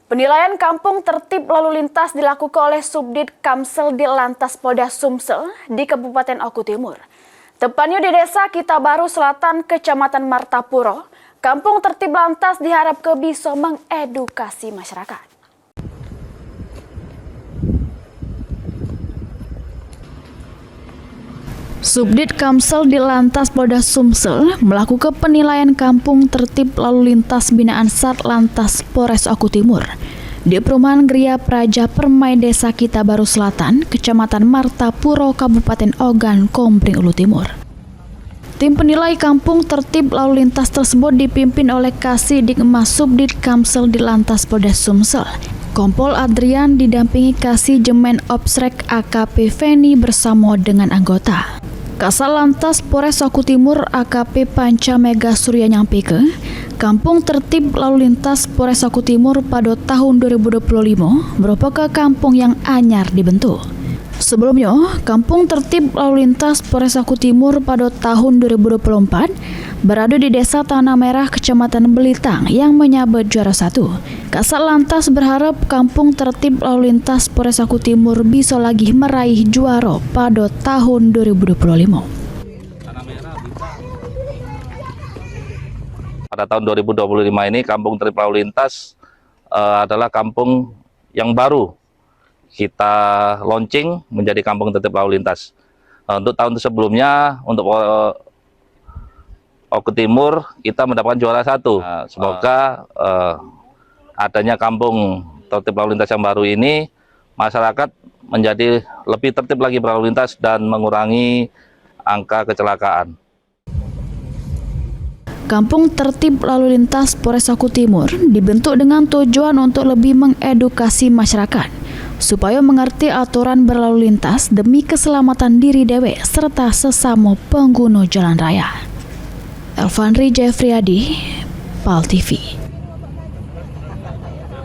Penilaian kampung tertib lalu lintas dilakukan oleh Subdit Kamsel di Lantas Polda Sumsel di Kabupaten Oku Timur. Tepatnya di Desa Kitabaru Selatan, Kecamatan Martapuro, kampung tertib lantas diharapkan bisa mengedukasi masyarakat. Subdit Kamsel di Lantas Polda Sumsel melakukan penilaian kampung tertib lalu lintas binaan Satlantas Polres Oku Timur di Perumahan Gria Praja Permai Desa Kitabaru Selatan, Kecamatan Martapuro, Kabupaten Ogan Komering Ulu Timur. Tim penilai kampung tertib lalu lintas tersebut dipimpin oleh Kasidik Mas Subdit Kamsel di Lantas Polda Sumsel, Kompol Adrian didampingi Kasijemen Opsrek AKP Feni bersama dengan anggota. Kasal Lantas Polres Oku Timur AKP Panca Mega Surya nyampike, kampung tertib lalu lintas Polres Oku Timur pada tahun 2025 merupakan kampung yang anyar dibentuk. Sebelumnya, kampung tertib lalu lintas Polres Oku Timur pada tahun 2024 berada di Desa Tanah Merah, Kecamatan Belitang yang menyabet juara 1. Kasal Lantas berharap kampung tertib lalu lintas Polres Oku Timur bisa lagi meraih juara pada tahun 2025. Pada tahun 2025 ini kampung tertib lalu lintas adalah kampung yang baru kita launching menjadi kampung tertib lalu lintas. Untuk tahun sebelumnya, untuk Oku Timur kita mendapatkan juara 1. Semoga adanya kampung tertib lalu lintas yang baru ini, masyarakat menjadi lebih tertib lagi berlalu lintas dan mengurangi angka kecelakaan. Kampung tertib lalu lintas Polres Oku Timur dibentuk dengan tujuan untuk lebih mengedukasi masyarakat supaya mengerti aturan berlalu lintas demi keselamatan diri dewe serta sesama pengguna jalan raya. Elvanri Jeffriyadi, PAL TV.